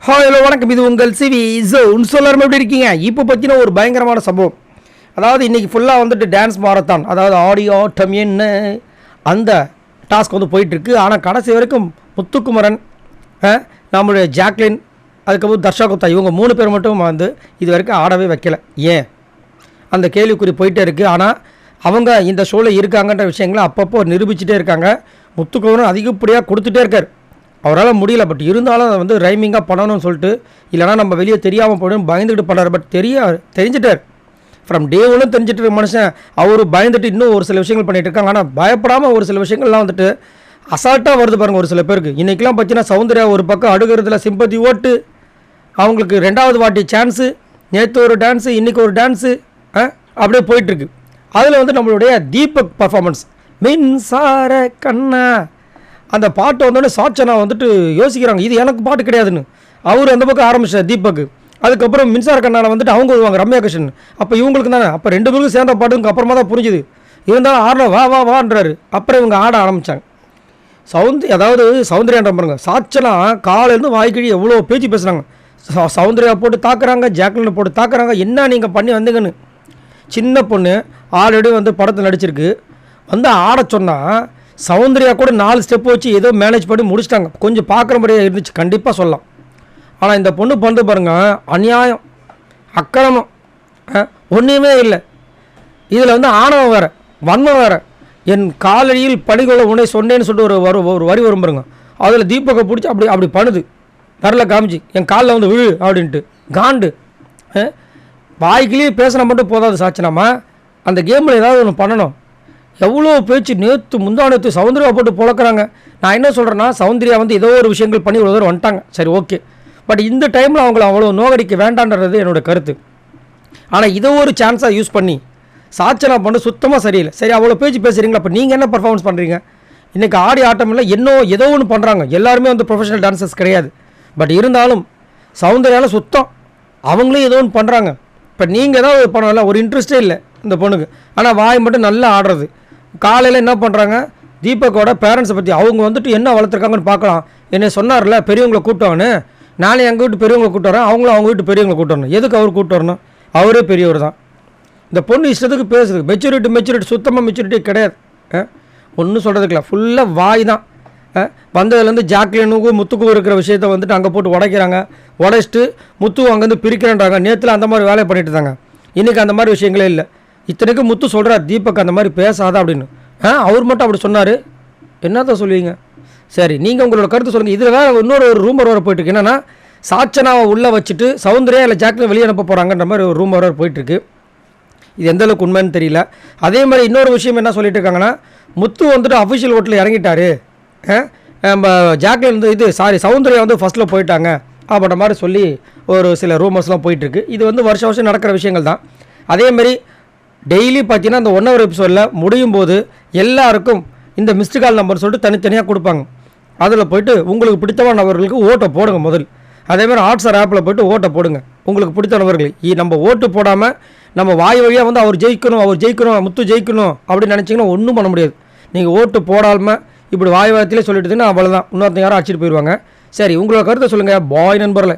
Hello வணக்கம், இது உங்கள் சிவி ஜோன். எல்லாரும் எப்படி இருக்கீங்க? இப்போ பற்றின ஒரு பயங்கரமான சம்பவம். அதாவது இன்றைக்கி ஃபுல்லாக வந்துட்டு டான்ஸ் மாரத்தான், அதாவது ஆடியோ ஆட்டம் என்ன அந்த டாஸ்க் வந்து போயிட்டுருக்கு. ஆனால் கடைசி வரைக்கும் முத்துக்குமரன், நம்மளுடைய ஜாக்லின், அதுக்கப்புறம் தர்ஷா குப்தா, இவங்க 3 பேர் மட்டும் வந்து இது வரைக்கும் ஆடவே வைக்கலை. ஏன் அந்த கேள்விக்குறி போயிட்டே இருக்குது. ஆனால் அவங்க இந்த ஷோவில் இருக்காங்கன்ற விஷயங்களை அப்பப்போ நிரூபிச்சுட்டே இருக்காங்க. முத்துக்குமரன் அதிகப்படியாக கொடுத்துட்டே இருக்கார். அவரால் முடியல, பட் இருந்தாலும் அதை வந்து ரைமிங்காக பண்ணணும்னு சொல்லிட்டு, இல்லைனா நம்ம வெளியே தெரியாமல் போய்டும் பயந்துக்கிட்டு பண்ணார். பட் தெரிஞ்சிட்டார் ஃப்ரம் டே ஒன்றும் தெரிஞ்சிட்டு இருக்க மனுஷன். அவர் பயந்துட்டு இன்னும் ஒரு சில விஷயங்கள் பண்ணிகிட்டு இருக்காங்க. ஆனால் பயப்படாமல் ஒரு சில விஷயங்கள்லாம் வந்துட்டு அசால்ட்டாக வருது பாருங்கள் ஒரு சில பேருக்கு. இன்றைக்கெலாம் பார்த்தீங்கன்னா சௌந்தர்யா ஒரு பக்கம் அடுகிறதுல சிம்பத்தி ஓட்டு, அவங்களுக்கு 2வது வாட்டி சான்ஸு, நேற்று ஒரு டான்ஸு, இன்றைக்கி ஒரு டான்ஸு, அப்படியே போயிட்டுருக்கு. அதில் வந்து நம்மளுடைய தீபக் பர்ஃபார்மன்ஸ், மின்சார கண்ணா, அந்த பாட்டை வந்தோடனே சாட்சனா வந்துட்டு யோசிக்கிறாங்க, இது எனக்கு பாட்டு கிடையாதுன்னு. அவர் அந்த பக்கம் ஆரம்பிச்சார் தீபக். அதுக்கப்புறம் மின்சார கண்ணால் வந்துட்டு அவங்க வருவாங்க, ரம்யா கிருஷ்ணன். அப்போ இவங்களுக்கு தானே, அப்போ 2 பேருக்கும் சேர்ந்த பாட்டுக்கு அப்புறமா தான் புரிஞ்சுது. இருந்தாலும் ஆடணும், வா வா வான்றாரு. அப்புறம் இவங்க ஆட ஆரம்பித்தாங்க. அதாவது சௌந்தர்யான்ற பாருங்க, சாட்சனா காலேருந்து வாய்க்கிழி எவ்வளோ பேச்சு பேசுகிறாங்க. சௌந்தர்யா போட்டு தாக்குறாங்க, ஜாக்லினை போட்டு தாக்குறாங்க. என்ன நீங்கள் பண்ணி வந்தீங்கன்னு. சின்ன பொண்ணு ஆல்ரெடி வந்து படத்தில் நடிச்சிருக்கு, வந்து ஆட சொன்னால் சௌந்தர்யா கூட 4 ஸ்டெப் வச்சு ஏதோ மேனேஜ் பண்ணி முடிச்சிட்டாங்க. கொஞ்சம் பார்க்குற மாதிரியே இருந்துச்சு, கண்டிப்பாக சொல்லலாம். ஆனால் இந்த பொண்ணு பண்ணுறது பாருங்கள், அநியாயம், அக்கிரமம், ஒன்றுமே இல்லை. இதில் வந்து ஆணவம் வேறு, வன்மம் வேறு. என் காலடியில் பணிகொள்ள உன்னை சொன்னேன்னு சொல்லிட்டு ஒரு வரி வரும் பாருங்க. அதில் தீபக்கை பிடிச்சி அப்படி பண்ணுது, வரல காமிச்சு என் காலில் வந்து விழு அப்படின்ட்டு. காண்டு வாய்க்கிலேயே பேசினா மட்டும் போதாது சாட்சினாமா, அந்த கேமில் ஏதாவது ஒன்று பண்ணணும். எவ்வளோ பேச்சு, நேற்று முந்தானத்து சௌந்தர்யா போட்டு பொழக்கிறாங்க. நான் என்ன சொல்கிறேன்னா, சௌந்தர்யா வந்து ஏதோ ஒரு விஷயங்கள் பண்ணி ஒரு தடவை வந்துட்டாங்க, சரி ஓகே. பட் இந்த டைமில் அவங்கள அவ்வளோ நோகடிக்க வேண்டான்றது என்னோடய கருத்து. ஆனால் இதை ஒரு சான்ஸாக யூஸ் பண்ணி சாட்சனா பண்ண சுத்தமாக சரியில்லை. சரி, அவ்வளோ பேச்சு பேசுகிறீங்களா, அப்போ நீங்கள் என்ன பர்ஃபார்மன்ஸ் பண்ணுறீங்க? இன்றைக்கி ஆடி ஆட்டம் இல்லை, ஏதோ ஒன்று பண்ணுறாங்க. எல்லாருமே வந்து ப்ரொஃபஷனல் டான்சர்ஸ் கிடையாது. பட் இருந்தாலும் சௌந்தர்யாவில் சுத்தம், அவங்களே ஏதோ ஒன்று பண்ணுறாங்க. இப்போ நீங்கள் ஏதாவது பண்ணல, ஒரு இன்ட்ரெஸ்ட்டே இல்லை இந்த பொண்ணுக்கு. ஆனால் வாய் மட்டும் நல்லா ஆடுறது. காலையில் என்ன பண்ணுறாங்க, தீபக்கோட பேரண்ட்ஸை பற்றி அவங்க வந்துட்டு என்ன வளர்த்துருக்காங்கன்னு பார்க்கலாம். என்னை சொன்னார்ல பெரியவங்களை கூப்பிட்டவனு, நானே எங்கள் வீட்டு பெரியவங்களை கூப்பிட்டு வரேன், அவங்களும் அவங்க வீட்டு பெரியவங்களை கூப்பிட்டு வரணும். எதுக்கு அவர் கூப்பிட்டு வரணும்? அவரே பெரியவர் தான். இந்த பொண்ணு இஷ்டத்துக்கு பேசுது. மெச்சூரிட்டி சுத்தமாக மெச்சூரிட்டி கிடையாது. ஒன்றும் சொல்கிறதுக்குல, ஃபுல்லாக வாய் தான். வந்ததுலேருந்து ஜாக்லினுக்கும் முத்துக்கும் இருக்கிற விஷயத்த வந்துட்டு அங்கே போட்டு உடைக்கிறாங்க. உடைச்சிட்டு முத்து அங்கேருந்து பிரிக்கிறேன்றாங்க. நேற்றுல அந்த மாதிரி வேலையை பண்ணிட்டு இருந்தாங்க, இன்றைக்கி அந்த மாதிரி விஷயங்களே இல்லை. இத்தனைக்கும் முத்து சொல்கிறார் தீபக் அந்த மாதிரி பேசாத அப்படின்னு. அவர் மட்டும் அப்படி சொன்னார், என்னதான் சொல்லுவீங்க? சரி, நீங்கள் உங்களோட கருத்து சொல்லுங்கள். இதில் வேறு இன்னொரு ரூமர் வர போயிட்டுருக்கு. என்னென்னா, சாட்சனாவை உள்ளே வச்சுட்டு சௌந்தர்யா இல்லை ஜாக்லின் வெளியே அனுப்ப போகிறாங்கன்ற மாதிரி ஒரு ரூமர் வர போயிட்டுருக்கு. இது எந்தளவுக்கு உண்மைன்னு தெரியல. அதே மாதிரி இன்னொரு விஷயம் என்ன சொல்லிட்டு இருக்காங்கன்னா, முத்து வந்துட்டு அஃபிஷியல் ஓட்டில் இறங்கிட்டார், நம்ம ஜாக்லின் வந்து சௌந்தர்யா வந்து ஃபஸ்ட்டில் போயிட்டாங்க அப்படின்ற மாதிரி சொல்லி ஒரு சில ரூமர்ஸ்லாம் போயிட்டுருக்கு. இது வந்து வருஷம் நடக்கிற விஷயங்கள் தான். அதேமாதிரி டெய்லி பார்த்தீங்கன்னா அந்த 1 hour எபிசோடில் முடியும் போது எல்லாருக்கும் இந்த மிஸ்டு கால் நம்பர் சொல்லிட்டு தனித்தனியாக கொடுப்பாங்க. அதில் போய்ட்டு உங்களுக்கு பிடித்தமான நபர்களுக்கு ஓட்டை போடுங்க முதல். அதேமாதிரி ஹாட்ஸ்டார் ஆப்பில் போய்ட்டு ஓட்டை போடுங்க உங்களுக்கு பிடித்த நபர்கள். நம்ம ஓட்டு போடாமல் நம்ம வாய் வழியாக வந்து அவர் ஜெயிக்கணும் முத்து ஜெயிக்கணும் அப்படின்னு நினச்சிங்கன்னா ஒன்றும் பண்ண முடியாது. நீங்கள் ஓட்டு போடாமல் இப்படி வாய் வாயத்திலே சொல்லிட்டுதுன்னா அவ்வளோதான், இன்னொருத்தங்க யாரும் அடிச்சிட்டு போயிடுவாங்க. சரி, உங்களோட கருத்தை சொல்லுங்கள் பாய் நண்பர்களே.